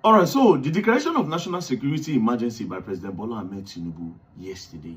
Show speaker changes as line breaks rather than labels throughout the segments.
All right, so the declaration of national security emergency by President Bola Ahmed Tinubu yesterday.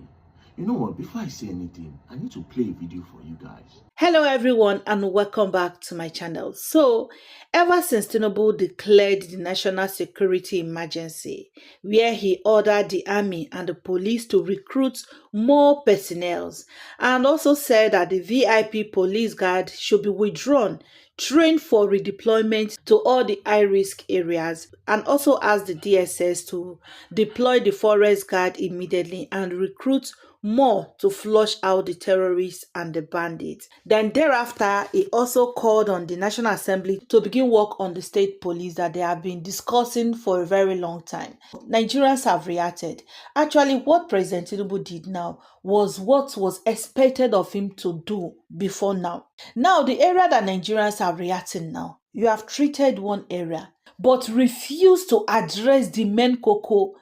You know what? Before I say anything, I need to play a video for you guys.
Hello everyone and welcome back to my channel. So, ever since Tinubu declared the national security emergency, where he ordered the army and the police to recruit more personnel, and also said that the VIP police guard should be withdrawn, trained for redeployment to all the high-risk areas, and also asked the DSS to deploy the forest guard immediately and recruit more to flush out the terrorists and the bandits. Then thereafter, he also called on the National Assembly to begin work on the state police that they have been discussing for a very long time. Nigerians have reacted. Actually, what President Tinubu did now was what was expected of him to do before now. Now, the area that Nigerians are reacting now, you have treated one area, but refused to address the main cocoa,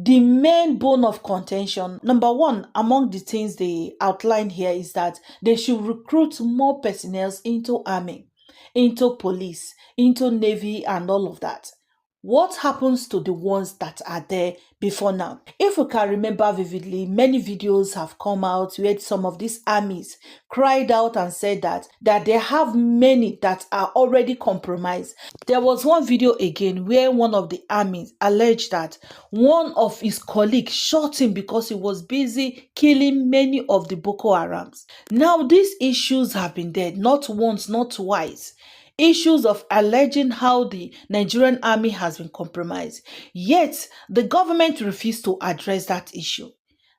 the main bone of contention. Number one, among the things they outline here is that they should recruit more personnel into army, into police, into navy, and all of that. What happens to the ones that are there before now? If we can remember vividly, many videos have come out where some of these armies cried out and said that they have many that are already compromised. There was one video again where one of the armies alleged that one of his colleagues shot him because he was busy killing many of the Boko Harams. Now, these issues have been there not once, not twice. Issues of alleging how the Nigerian army has been compromised. Yet, the government refused to address that issue.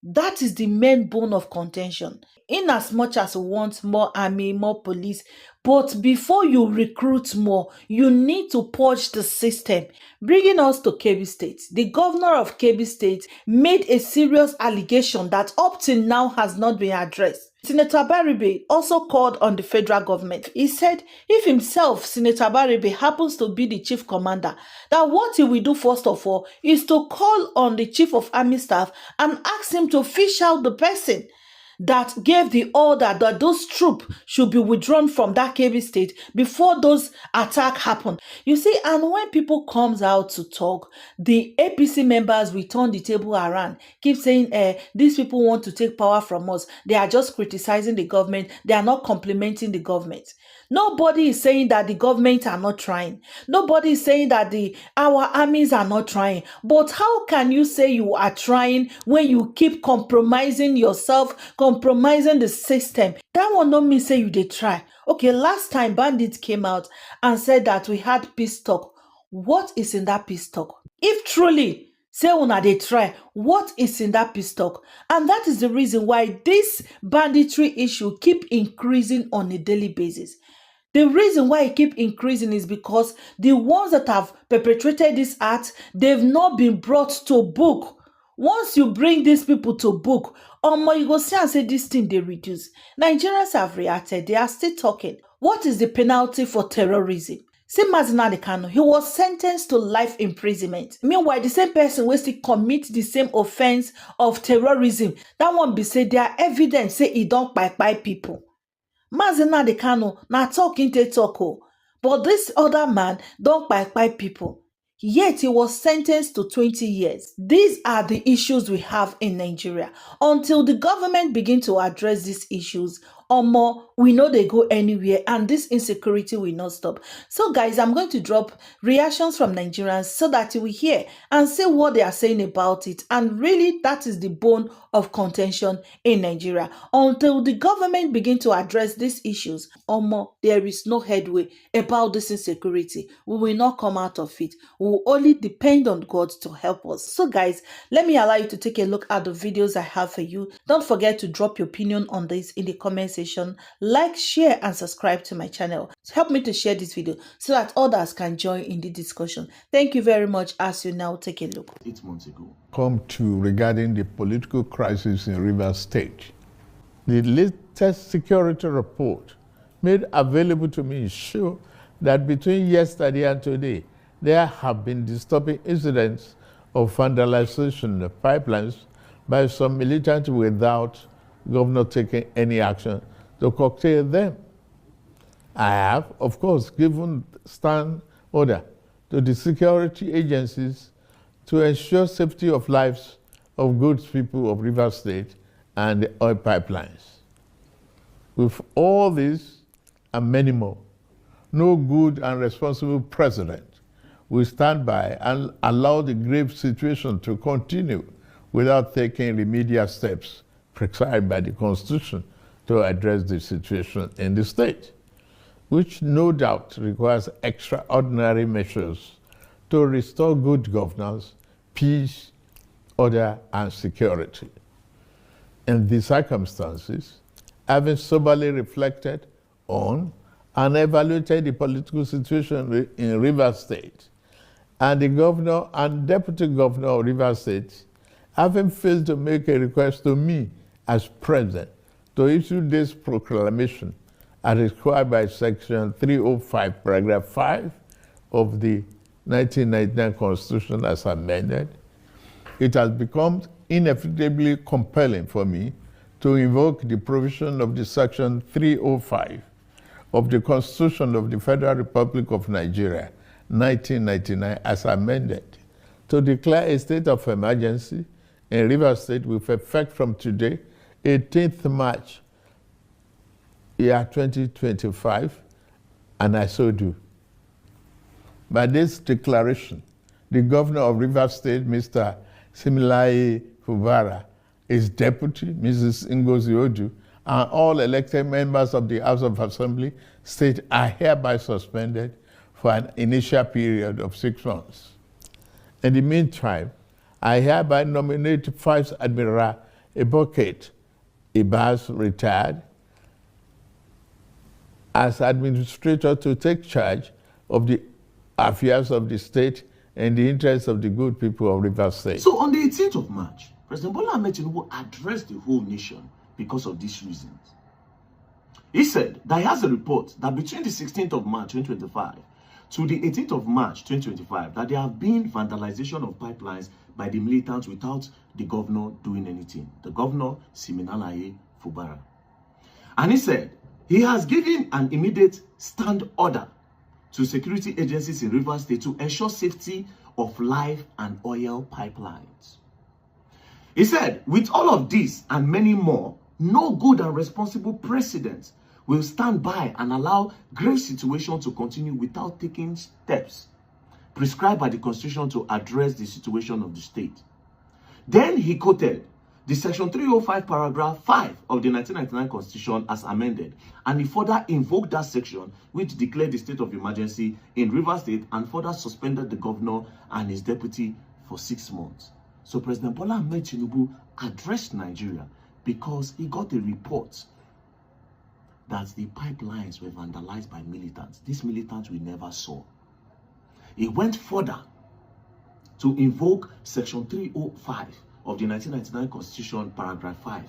That is the main bone of contention. In as much as we want more army, more police, but before you recruit more, you need to purge the system. Bringing us to Kebbi State, the governor of Kebbi State made a serious allegation that up till now has not been addressed. Senator Baribe also called on the federal government. He said if himself, Senator Baribe, happens to be the chief commander, that what he will do first of all is to call on the chief of army staff and ask him to fish out the person that gave the order that those troops should be withdrawn from that Kebbi State before those attacks happen. You see, and when people comes out to talk, the APC members will turn the table around, keep saying, these people want to take power from us. They are just criticizing the government. They are not complimenting the government. Nobody is saying that the government are not trying. Nobody is saying that our armies are not trying. But how can you say you are trying when you keep compromising yourself, compromising the system? That will not mean say you dey try. Okay, last time bandits came out and said that we had peace talk. What is in that peace talk? If truly say una dey try, what is in that peace talk? And that is the reason why this banditry issue keep increasing on a daily basis. The reason why it keep increasing is because the ones that have perpetrated this act, they've not been brought to book. Once you bring these people to book, you go see and say this thing they reduce. Nigerians have reacted. They are still talking. What is the penalty for terrorism? See Mazinadi Kanu, he was sentenced to life imprisonment. Meanwhile, the same person will still commit the same offense of terrorism. That one be say there are evidence say he don't buy people. Mazinadi Kanu na talking to talk, but this other man don't buy people. Yet he was sentenced to 20 years. These are the issues we have in Nigeria. Until the government begin to address these issues, or more, we know they go anywhere and this insecurity will not stop. So guys, I'm going to drop reactions from Nigerians so that you will hear and see what they are saying about it. And really, that is the bone of contention in Nigeria. Until the government begin to address these issues, or more, there is no headway about this insecurity. We will not come out of it. We will only depend on God to help us. So guys, let me allow you to take a look at the videos I have for you. Don't forget to drop your opinion on this in the comment section. Like, share and subscribe to my channel. Help me to share this video so that others can join in the discussion. Thank you very much as you now take a look.
8 months ago.
Come to regarding the political crisis in Rivers State. The latest security report made available to me show that between yesterday and today, there have been disturbing incidents of vandalization of pipelines by some militants without governor taking any action to curtail them. I have, of course, given stand order to the security agencies to ensure safety of lives of good people of Rivers State and the oil pipelines. With all this and many more, no good and responsible president will stand by and allow the grave situation to continue without taking remedial steps prescribed by the Constitution to address the situation in the state, which no doubt requires extraordinary measures to restore good governance, peace, order, and security. In these circumstances, having soberly reflected on and evaluated the political situation in Rivers State, and the governor and deputy governor of Rivers State, having failed to make a request to me as president to issue this proclamation as required by Section 305, Paragraph 5 of the 1999 Constitution as amended, it has become inevitably compelling for me to invoke the provision of the Section 305 of the Constitution of the Federal Republic of Nigeria, 1999, as amended, to declare a state of emergency in Rivers State with effect from today, 18th March, year 2025, and I so do. By this declaration, the governor of Rivers State, Mr. Similaye Fubara, his deputy, Mrs. Ngozi Odu, and all elected members of the House of Assembly state are hereby suspended for an initial period of 6 months. In the meantime, I hereby nominate Vice Admiral Eboket Ibas, retired, as administrator to take charge of the affairs of the state in the interest of the good people of Rivers State.
So on the 18th of March, President Bola Ahmed Tinubu addressed the whole nation because of these reasons. He said that he has a report that between the 16th of March 2025 to the 18th of March 2025, that there have been vandalization of pipelines by the militants without the governor doing anything. The governor, Siminalaye Fubara. And he said he has given an immediate stand order to security agencies in Rivers State to ensure safety of life and oil pipelines. He said, with all of this and many more, no good and responsible president will stand by and allow grave situation to continue without taking steps prescribed by the Constitution to address the situation of the state. Then he quoted the Section 305, Paragraph 5 of the 1999 Constitution as amended, and he further invoked that section which declared the state of emergency in Rivers State and further suspended the governor and his deputy for 6 months. So President Bola Ahmed Tinubu addressed Nigeria because he got a report that the pipelines were vandalized by militants. These militants we never saw. He went further to invoke Section 305 of the 1999 Constitution, Paragraph 5.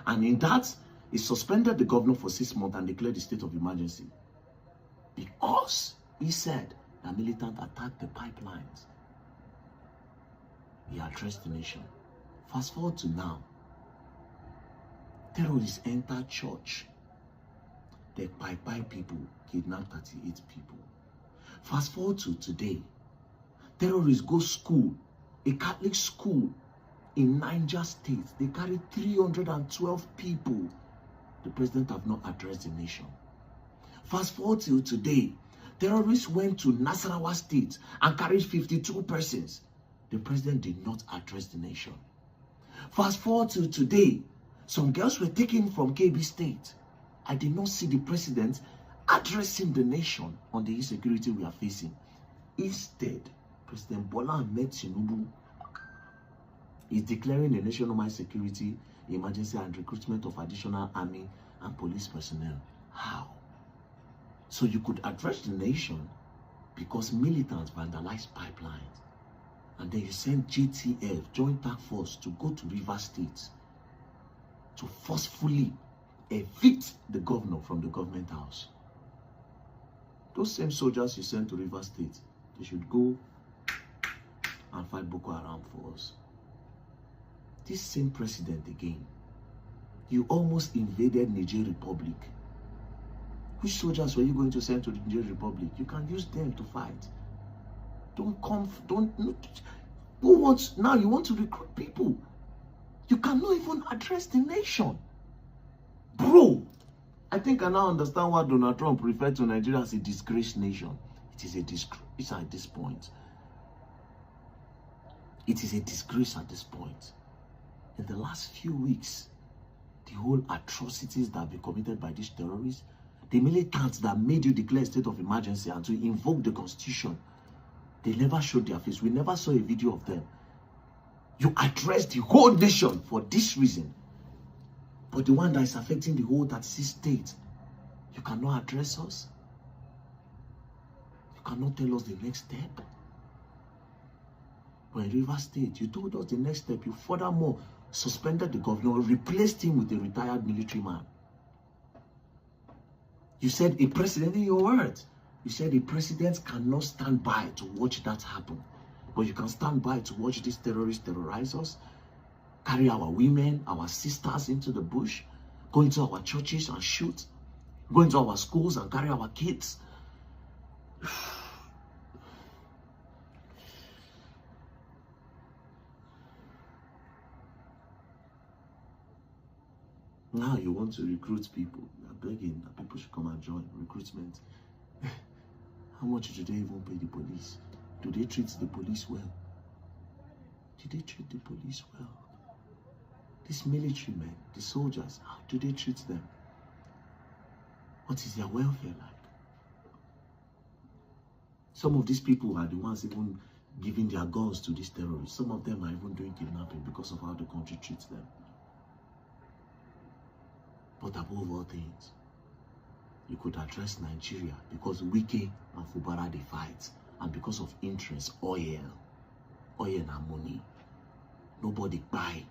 And in that, he suspended the governor for 6 months and declared the state of emergency. Because he said that militants attacked the pipelines. He addressed the nation. Fast forward to now. Terrorists enter church. They buy people, kidnap 38 people. Fast forward to today. Terrorists go school, a Catholic school in Niger State. They carry 312 people. The president have not addressed the nation. Fast forward till today. Terrorists went to Nasarawa State and carried 52 persons. The president did not address the nation. Fast forward to today. Some girls were taken from KB State. I did not see the president addressing the nation on the insecurity we are facing. Instead, President Bola Ahmed Tinubu is declaring a nationwide security emergency and recruitment of additional army and police personnel. How? So you could address the nation because militants vandalized pipelines. And then you send JTF, Joint Task Force, to go to Rivers State to forcefully evict the governor from the government house. Those same soldiers you sent to Rivers State, they should go and fight Boko Haram for us. This same president again, you almost invaded Niger Republic. Which soldiers were you going to send to the Niger Republic? You can use them to fight. Don't come, who wants, now you want to recruit people. You cannot even address the nation. Bro, I think I now understand why Donald Trump referred to Nigeria as a disgraced nation. It is a disgrace at this point. It is a disgrace at this point. In the last few weeks, the whole atrocities that have been committed by these terrorists, the militants that made you declare a state of emergency and to invoke the constitution, they never showed their face. We never saw a video of them. You address the whole nation for this reason. But the one that is affecting the whole 36 states, you cannot address us. You cannot tell us the next step. But in Rivers State, you told us the next step. You furthermore suspended the governor, replaced him with a retired military man. You said a president, in your words, you said a president cannot stand by to watch that happen. But you can stand by to watch these terrorists terrorize us, carry our women, our sisters into the bush, go into our churches and shoot, go into our schools and carry our kids. Now you want to recruit people. You're begging that people should come and join recruitment. How much do they even pay the police? Do they treat the police well? Do they treat the police well? These military men, the soldiers, how do they treat them? What is their welfare like? Some of these people are the ones even giving their guns to these terrorists. Some of them are even doing kidnapping because of how the country treats them. But above all things, you could address Nigeria because Wike and Fubara they fight, and because of interest, oil and money. Nobody buy.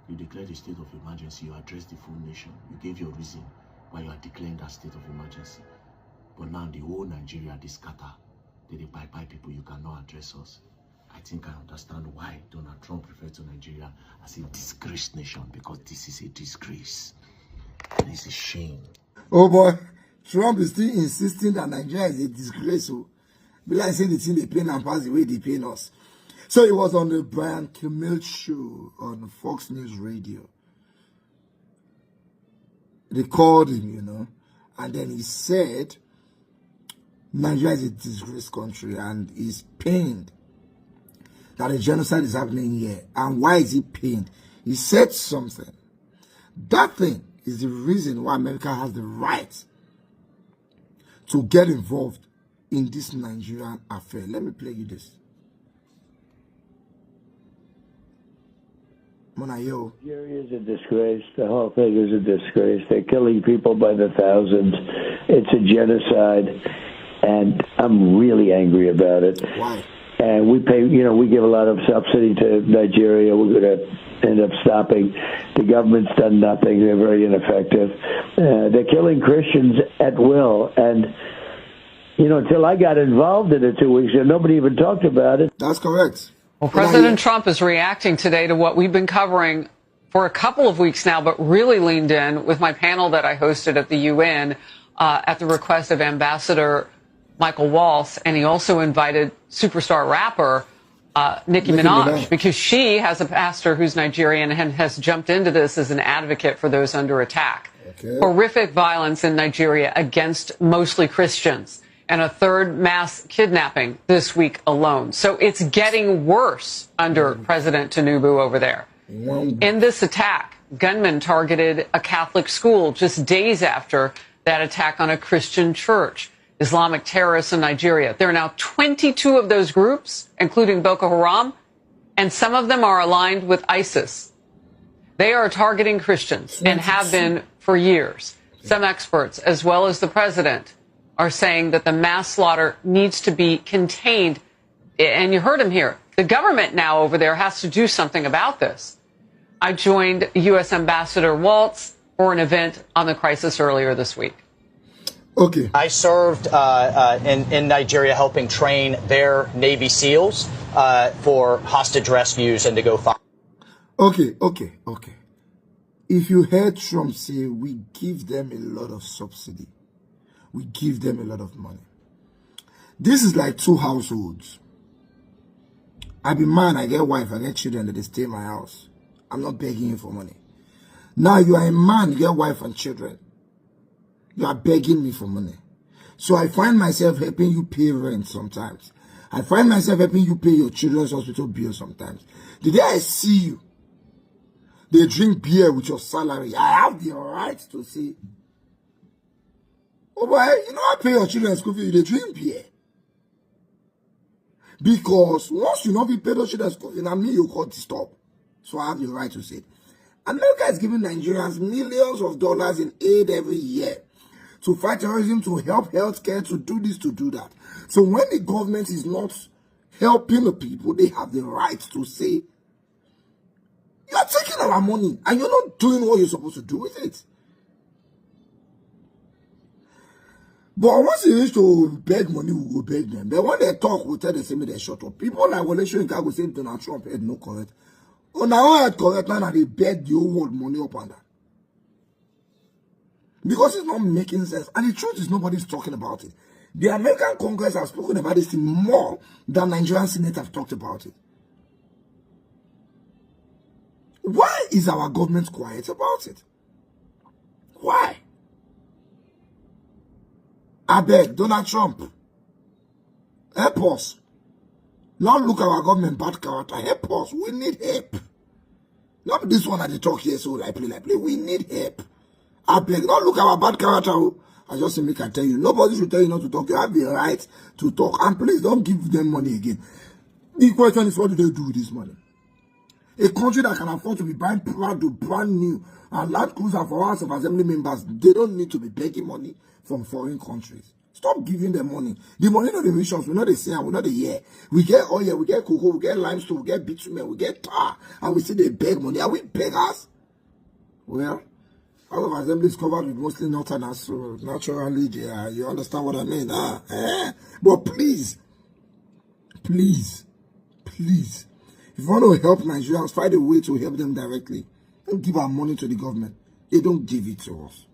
You declared a state of emergency, you addressed the full nation. You gave your reason why you are declaring that state of emergency. But now the whole Nigeria, they scatter. They buy people, you cannot address us. I think I understand why Donald Trump referred to Nigeria as a disgraced nation, because this is a disgrace. It is a shame.
Oh boy, Trump is still insisting that Nigeria is a disgrace. So, be like saying the thing they pain and pass the way they pain us. So it was on the Brian Kilmeade show on Fox News Radio. They called him, you know, and then he said Nigeria is a disgraced country and he's pained that a genocide is happening here. And why is he pained? He said something. That thing is the reason why America has the right to get involved in this Nigerian affair. Let me play you this. Nigeria
is a disgrace. The whole thing is a disgrace. They're killing people by the thousands. It's a genocide, and I'm really angry about it.
Why?
And we pay, you know, we give a lot of subsidy to Nigeria. We're going to end up stopping. The government's done nothing. They're very ineffective. They're killing Christians at will. And, you know, until I got involved in it 2 weeks ago, nobody even talked about it.
That's correct.
Well, President Trump is reacting today to what we've been covering for a couple of weeks now, but really leaned in with my panel that I hosted at the UN at the request of Ambassador Michael Waltz, and he also invited superstar rapper Nicki Minaj, because she has a pastor who's Nigerian and has jumped into this as an advocate for those under attack. Okay. Horrific violence in Nigeria against mostly Christians, and a third mass kidnapping this week alone. So it's getting worse under President Tinubu over there. In this attack, gunmen targeted a Catholic school just days after that attack on a Christian church. Islamic terrorists in Nigeria. There are now 22 of those groups, including Boko Haram, and some of them are aligned with ISIS. They are targeting Christians and have been for years. Some experts, as well as the president, are saying that the mass slaughter needs to be contained. And you heard him here. The government now over there has to do something about this. I joined U.S. Ambassador Waltz for an event on the crisis earlier this week.
Okay.
I served in Nigeria helping train their Navy SEALs for hostage rescues and to go find.
Okay. If you heard Trump say we give them a lot of subsidy, we give them a lot of money, This is like two households. I be man, I get wife, I get children that they stay in my house. I'm not begging you for money. Now you are a man, you get wife and children. You are begging me for money. So I find myself helping you pay rent sometimes. I find myself helping you pay your children's hospital bill sometimes. The day I see you, they drink beer with your salary, I have the right to say, oh boy, you know I pay your children's school fee, they drink beer. Because once you not be paid your children's school fee, now me you call disturb. So I have the right to say it. America is giving Nigerians millions of dollars in aid every year to fight terrorism, to help healthcare, to do this, to do that. So when the government is not helping the people, they have the right to say, you are taking our money and you're not doing what you're supposed to do with it. But once you reach to beg money, we will beg them. But when they talk, we'll tell them, say, they shut up. People like Wole Soyinka will say Donald Trump head no correct. Oh, now head correct now they beg the whole world money up on that. Because it's not making sense. And the truth is nobody's talking about it. The American Congress has spoken about this thing more than Nigerian Senate have talked about it. Why is our government quiet about it? Why? I beg, Donald Trump, help us. Not look at our government bad character. Help us. We need help. Not this one at the talk here, so like play. We need help. I beg, not look at our bad character. I just simply can tell you, nobody should tell you not to talk. You have the right to talk. And please don't give them money again. The question is, what do they do with this money? A country that can afford to be buying Prado, brand new, and Land Cruiser for House of Assembly members, they don't need to be begging money from foreign countries. Stop giving them money. The money not the missions, we know they say, we know the year. We get oil, we get cocoa, we get limestone, we get bitumen, we get tar, and we see they beg money. Are we beggars? Well, House of Assembly is covered with mostly northerners, so naturally, you understand what I mean? But please, if you want to help Nigerians, find a way to help them directly. Don't give our money to the government. They don't give it to us.